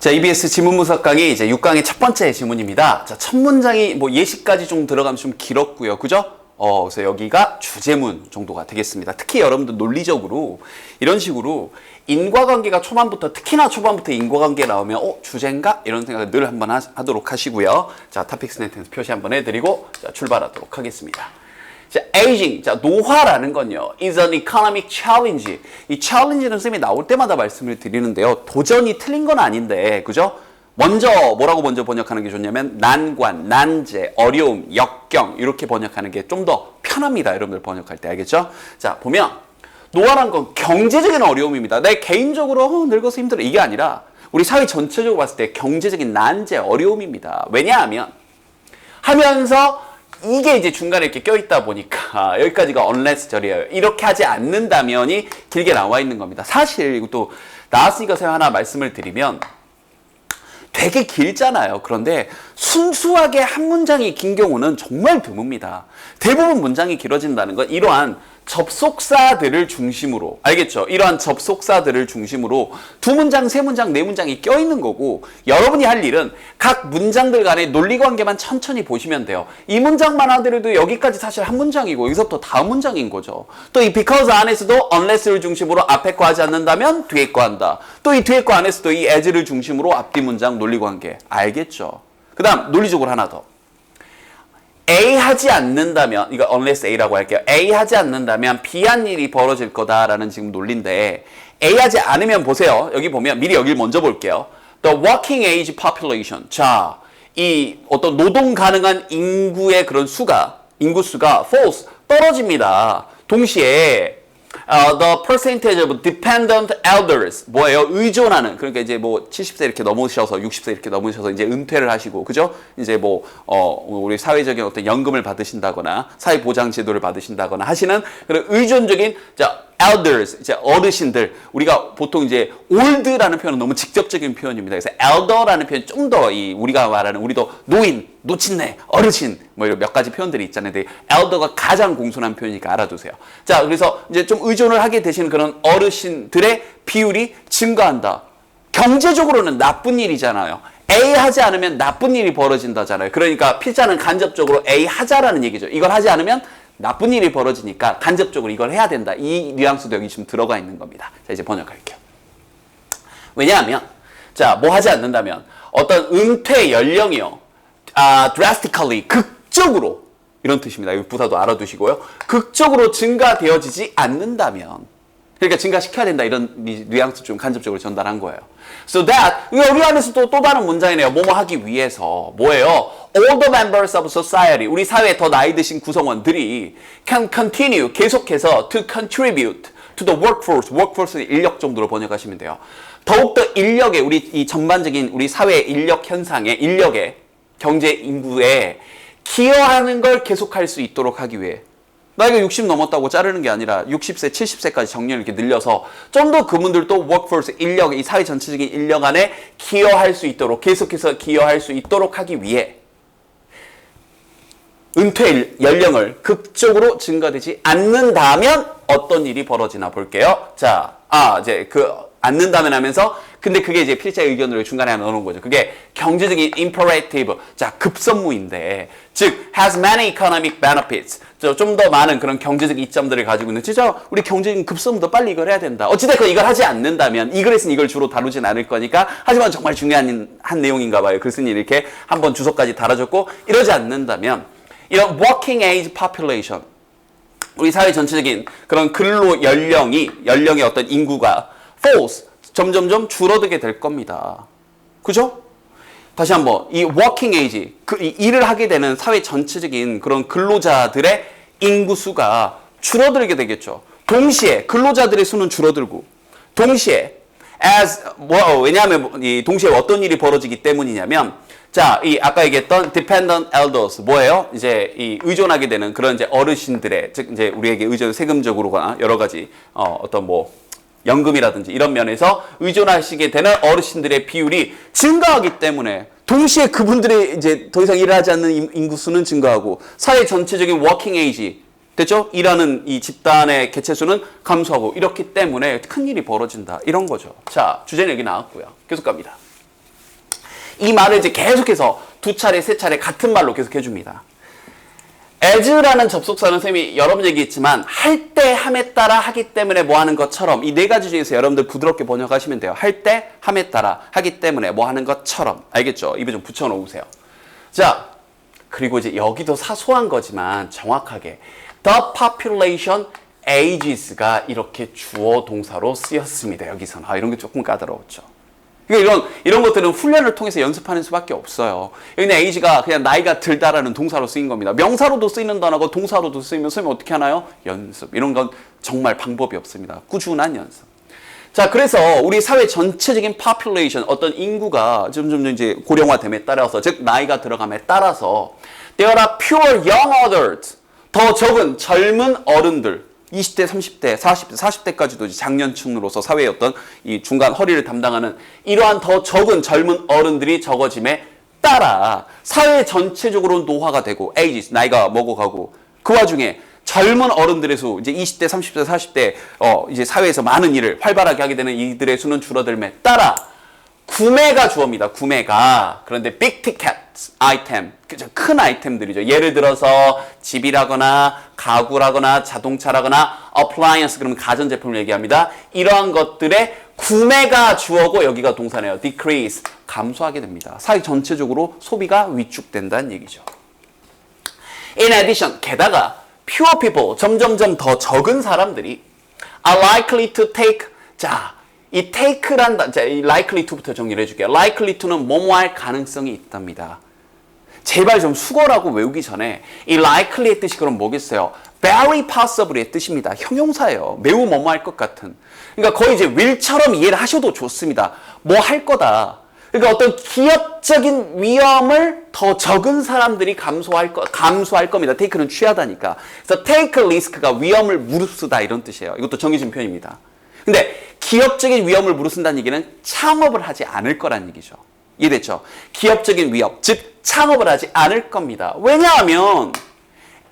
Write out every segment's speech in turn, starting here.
자, EBS 지문 분석 강의 이제 6강의 첫 번째 지문입니다. 자, 첫 문장이 뭐 예시까지 좀 들어가면 좀 길었고요. 그죠? 그래서 여기가 주제문 정도가 되겠습니다. 특히 여러분들 논리적으로 이런 식으로 인과관계가 초반부터, 특히나 초반부터 인과관계 나오면 주제인가? 이런 생각을 늘 한번 하도록 하시고요. 자, 토픽 센텐스 표시 한번 해드리고 자, 출발하도록 하겠습니다. 자, aging, 자, 노화라는 건요, is an economic challenge. 이 challenge는 쌤이 나올 때마다 말씀을 드리는데요. 도전이 틀린 건 아닌데, 그죠? 먼저, 뭐라고 먼저 번역하는 게 좋냐면, 난관, 난제, 어려움, 역경, 이렇게 번역하는 게 좀 더 편합니다. 여러분들 번역할 때, 알겠죠? 자, 보면, 노화란 건 경제적인 어려움입니다. 내 개인적으로, 늙어서 힘들어. 이게 아니라, 우리 사회 전체적으로 봤을 때 경제적인 난제, 어려움입니다. 왜냐하면, 하면서, 이게 이제 중간에 이렇게 껴있다 보니까 여기까지가 unless 절이에요. 이렇게 하지 않는다면이 길게 나와 있는 겁니다. 사실 이것도 나왔으니까 제가 하나 말씀을 드리면 되게 길잖아요. 그런데 순수하게 한 문장이 긴 경우는 정말 드뭅니다. 대부분 문장이 길어진다는 건 이러한 접속사들을 중심으로, 알겠죠? 이러한 접속사들을 중심으로 두 문장, 세 문장, 네 문장이 껴있는 거고, 여러분이 할 일은 각 문장들 간의 논리관계만 천천히 보시면 돼요. 이 문장만 하더라도 여기까지 사실 한 문장이고 여기서부터 다음 문장인 거죠. 또 이 because 안에서도 unless를 중심으로 앞에 거 하지 않는다면 뒤에 거 한다. 또 이 뒤에 거 안에서도 이 as를 중심으로 앞뒤 문장 논리관계. 알겠죠? 그 다음 논리적으로 하나 더. A 하지 않는다면, 이거 unless A라고 할게요. A 하지 않는다면 B한 일이 벌어질 거다라는 지금 논리인데, A 하지 않으면 보세요. 여기 보면, 미리 여기를 먼저 볼게요. The working age population. 자, 이 어떤 노동 가능한 인구의 그런 인구수가 falls, 떨어집니다. 동시에, the percentage of dependent elders. 뭐예요? 의존하는. 그러니까 이제 뭐 70세 이렇게 넘으셔서 60세 이렇게 넘으셔서 이제 은퇴를 하시고, 그죠? 이제 뭐, 우리 사회적인 어떤 연금을 받으신다거나, 사회보장제도를 받으신다거나 하시는 그런 의존적인, 자, elders, 이제 어르신들. 우리가 보통 이제 old라는 표현은 너무 직접적인 표현입니다. 그래서 elder라는 표현 좀 더 우리가 말하는 우리도 노인, 노친네, 어르신 뭐 이런 몇 가지 표현들이 있잖아요. 근데 elder가 가장 공손한 표현이니까 알아두세요. 자, 그래서 이제 좀 의존을 하게 되시는 그런 어르신들의 비율이 증가한다. 경제적으로는 나쁜 일이잖아요. A 하지 않으면 나쁜 일이 벌어진다잖아요. 그러니까 필자는 간접적으로 A 하자라는 얘기죠. 이걸 하지 않으면 나쁜 일이 벌어지니까 간접적으로 이걸 해야 된다. 이 뉘앙스도 여기 지금 들어가 있는 겁니다. 자, 이제 번역할게요. 왜냐하면, 자, 뭐 하지 않는다면, 어떤 은퇴 연령이요. drastically, 극적으로, 이런 뜻입니다. 이 부사도 알아두시고요. 극적으로 증가되어지지 않는다면, 그러니까 증가시켜야 된다. 이런 뉘앙스 좀 간접적으로 전달한 거예요. So that, 우리 안에서 또 다른 문장이네요. 뭐뭐 하기 위해서. 뭐예요? All the members of society, 우리 사회에 더 나이 드신 구성원들이 can continue, 계속해서 to contribute to the workforce, workforce는 인력 정도로 번역하시면 돼요. 더욱더 인력에, 우리 이 전반적인 우리 사회 인력 현상에, 인력에, 경제 인구에 기여하는 걸 계속할 수 있도록 하기 위해. 나이가 60 넘었다고 자르는 게 아니라 60세, 70세까지 정년을 이렇게 늘려서 좀 더 그분들도 workforce, 인력, 이 사회 전체적인 인력 안에 기여할 수 있도록, 계속해서 기여할 수 있도록 하기 위해 은퇴 연령을 극적으로 증가되지 않는다면 어떤 일이 벌어지나 볼게요. 자, 이제 않는다면 하면서, 근데 그게 이제 필자의 의견으로 중간에 넣어놓은 거죠. 그게 경제적인 imperative, 자, 급선무인데, 즉, has many economic benefits. 좀 더 많은 그런 경제적 이점들을 가지고 있는, 진짜 우리 경제적인 급선무도 빨리 이걸 해야 된다. 어찌됐건 이걸 하지 않는다면, 이 글에서는 이걸 주로 다루진 않을 거니까, 하지만 정말 중요한 한 내용인가 봐요. 글쓴이 이렇게 한번 주소까지 달아줬고, 이러지 않는다면, 이런 working age population, 우리 사회 전체적인 그런 근로 연령의 어떤 인구가 falls, 점점점 줄어들게 될 겁니다. 그죠? 다시 한번, 이 working age, 이 일을 하게 되는 사회 전체적인 그런 근로자들의 인구수가 줄어들게 되겠죠. 동시에 근로자들의 수는 줄어들고, 동시에 왜냐하면 이 동시에 어떤 일이 벌어지기 때문이냐면, 자, 아까 얘기했던 dependent elders, 뭐예요? 이제 의존하게 되는 그런 이제 어르신들의, 즉 이제 우리에게 세금적으로거나 여러 가지 어떤 뭐 연금이라든지 이런 면에서 의존하시게 되는 어르신들의 비율이 증가하기 때문에 동시에 그분들의 이제 더 이상 일을 하지 않는 인구수는 증가하고 사회 전체적인 워킹 에이지, 됐죠? 일하는 이 집단의 개체수는 감소하고 이렇기 때문에 큰 일이 벌어진다. 이런 거죠. 자, 주제는 여기 나왔고요. 계속 갑니다. 이 말을 이제 계속해서 두 차례, 세 차례 같은 말로 계속 해줍니다. as라는 접속사는 쌤이 여러 번 얘기했지만 할 때 함에 따라 하기 때문에 뭐 하는 것처럼 이 네 가지 중에서 여러분들 부드럽게 번역하시면 돼요. 할 때 함에 따라 하기 때문에 뭐 하는 것처럼. 알겠죠? 입에 좀 붙여놓으세요. 자, 그리고 이제 여기도 사소한 거지만 정확하게 the population ages가 이렇게 주어 동사로 쓰였습니다. 여기서는. 이런 게 조금 까다로웠죠. 그러니까 이런 것들은 훈련을 통해서 연습하는 수밖에 없어요. 여기는 age가 그냥 나이가 들다라는 동사로 쓰인 겁니다. 명사로도 쓰이는 단어가 동사로도 쓰이면 쓰면 어떻게 하나요? 연습. 이런 건 정말 방법이 없습니다. 꾸준한 연습. 자, 그래서 우리 사회 전체적인 population, 어떤 인구가 점점 이제 고령화됨에 따라서, 즉 나이가 들어감에 따라서 there are fewer young adults, 더 적은 젊은 어른들, 20대, 30대, 40대, 40대까지도 장년층으로서 사회의 어떤 이 중간 허리를 담당하는 이러한 더 적은 젊은 어른들이 적어짐에 따라 사회 전체적으로 노화가 되고 ages, 나이가 먹어가고 그 와중에 젊은 어른들의 수, 이제 20대, 30대, 40대 이제 사회에서 많은 일을 활발하게 하게 되는 이들의 수는 줄어들매 따라 구매가 주어입니다. 구매가. 그런데 big ticket 아이템, 큰 아이템들이죠. 예를 들어서 집이라거나 가구라거나 자동차라거나 appliance, 그러면 가전제품을 얘기합니다. 이러한 것들의 구매가 주어고 여기가 동사네요. decrease, 감소하게 됩니다. 사회 전체적으로 소비가 위축된다는 얘기죠. In addition, 게다가 fewer people, 점점점 더 적은 사람들이 are likely to take, 자, 이 take란, 자, 이 likely to부터 정리를 해줄게요. likely to는 뭐뭐 할 가능성이 있답니다. 제발 좀 수거라고 외우기 전에 이 likely의 뜻이 그럼 뭐겠어요? very possible의 뜻입니다. 형용사예요. 매우 뭐뭐 할 것 같은. 그러니까 거의 이제 will처럼 이해를 하셔도 좋습니다. 뭐 할 거다. 그러니까 어떤 기업적인 위험을 더 적은 사람들이 감수할 겁니다. take는 취하다니까. 그래서 take risk가 위험을 무릅쓰다 이런 뜻이에요. 이것도 정해진 표현입니다. 근데 기업적인 위험을 무릅쓴다는 얘기는 창업을 하지 않을 거란 얘기죠. 이해됐죠? 기업적인 위협, 즉 창업을 하지 않을 겁니다. 왜냐하면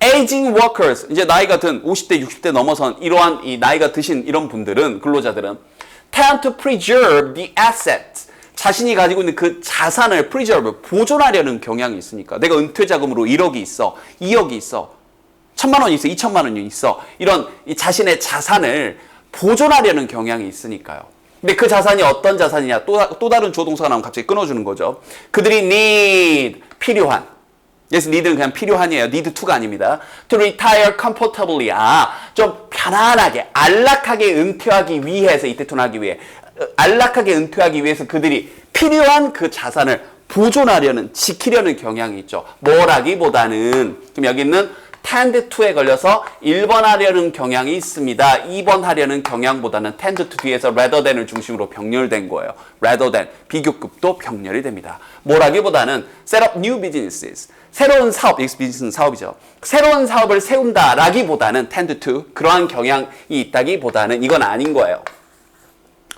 aging workers, 이제 나이가 든 50대, 60대 넘어선 이러한 이 나이가 드신 이런 분들은, 근로자들은 tend to preserve the assets, 자신이 가지고 있는 그 자산을 preserve, 보존하려는 경향이 있으니까. 내가 은퇴 자금으로 1억이 있어, 2억이 있어, 1,000만 원이 있어, 2,000만 원이 있어, 이런 이 자신의 자산을 보존하려는 경향이 있으니까요. 근데 그 자산이 어떤 자산이냐? 또 다른 조동사가 나오면 갑자기 끊어주는 거죠. 그들이 need, 필요한. 그래서 need는 그냥 필요한이에요. need to가 아닙니다. To retire comfortably. 좀 편안하게, 안락하게 은퇴하기 위해서, 이때 토하기 위해. 안락하게 은퇴하기 위해서 그들이 필요한 그 자산을 보존하려는, 지키려는 경향이 있죠. 뭐라기보다는, 그럼 여기 있는 tend to에 걸려서 1번 하려는 경향이 있습니다. 2번 하려는 경향보다는 tend to 뒤에서 rather than을 중심으로 병렬된 거예요. rather than, 비교급도 병렬이 됩니다. 뭐라기보다는 set up new businesses, 새로운 사업, 비즈니스는 사업이죠. 새로운 사업을 세운다라기보다는 tend to, 그러한 경향이 있다기보다는 이건 아닌 거예요.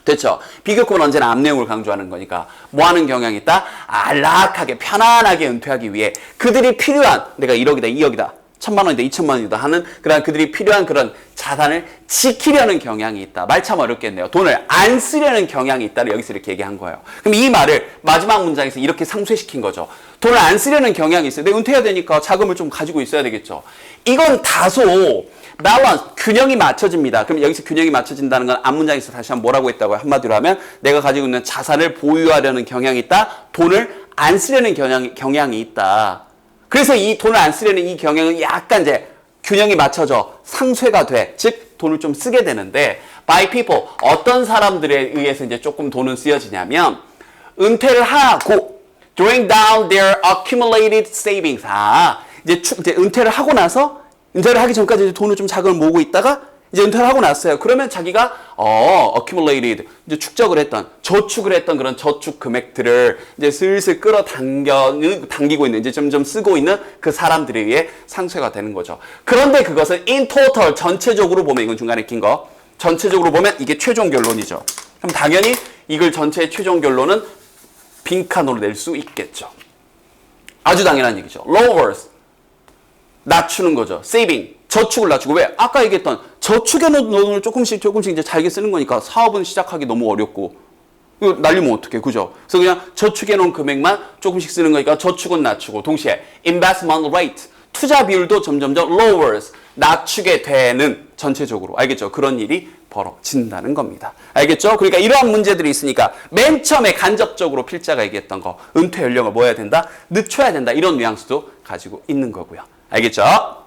됐죠? 비교급은 언제나 앞내용을 강조하는 거니까 뭐 하는 경향이 있다? 안락하게, 편안하게 은퇴하기 위해 그들이 필요한, 내가 1억이다, 2억이다, 1,000만 원이다, 2,000만 원이다 하는 그들이 필요한 그런 자산을 지키려는 경향이 있다. 말 참 어렵겠네요. 돈을 안 쓰려는 경향이 있다를 여기서 이렇게 얘기한 거예요. 그럼 이 말을 마지막 문장에서 이렇게 상쇄시킨 거죠. 돈을 안 쓰려는 경향이 있어요. 내가 은퇴해야 되니까 자금을 좀 가지고 있어야 되겠죠. 이건 다소 밸런스, 균형이 맞춰집니다. 그럼 여기서 균형이 맞춰진다는 건 앞문장에서 다시 한번 뭐라고 했다고요? 한마디로 하면 내가 가지고 있는 자산을 보유하려는 경향이 있다. 돈을 안 쓰려는 경향이 있다. 그래서 이 돈을 안 쓰려는 이 경향은 약간 이제 균형이 맞춰져 상쇄가 돼. 즉 돈을 좀 쓰게 되는데 by people, 어떤 사람들에 의해서 이제 조금 돈은 쓰여지냐면 은퇴를 하고 drawing down their accumulated savings. 이제 은퇴를 하고 나서 은퇴를 하기 전까지 이제 돈을 좀 자금을 모으고 있다가 이제 은퇴를 하고 났어요. 그러면 자기가 accumulated, 이제 축적을 했던, 저축을 했던 그런 저축 금액들을 이제 슬슬 당기고 있는, 이제 점점 쓰고 있는 그 사람들에 의해 상쇄가 되는 거죠. 그런데 그것은 in total, 전체적으로 보면, 이건 중간에 낀 거, 전체적으로 보면 이게 최종 결론이죠. 그럼 당연히 이걸 전체의 최종 결론은 빈칸으로 낼 수 있겠죠. 아주 당연한 얘기죠. lowers, 낮추는 거죠. saving, 저축을 낮추고. 왜? 아까 얘기했던 저축의 돈을 조금씩 이제 잘게 쓰는 거니까 사업은 시작하기 너무 어렵고 이거 날리면 어떡해, 그죠? 그래서 그냥 저축해 놓은 금액만 조금씩 쓰는 거니까 저축은 낮추고 동시에 investment rate, 투자 비율도 점점점 lowers, 낮추게 되는 전체적으로 알겠죠? 그런 일이 벌어진다는 겁니다. 알겠죠? 그러니까 이러한 문제들이 있으니까 맨 처음에 간접적으로 필자가 얘기했던 거 은퇴 연령을 뭐 해야 된다? 늦춰야 된다. 이런 뉘앙스도 가지고 있는 거고요. 알겠죠?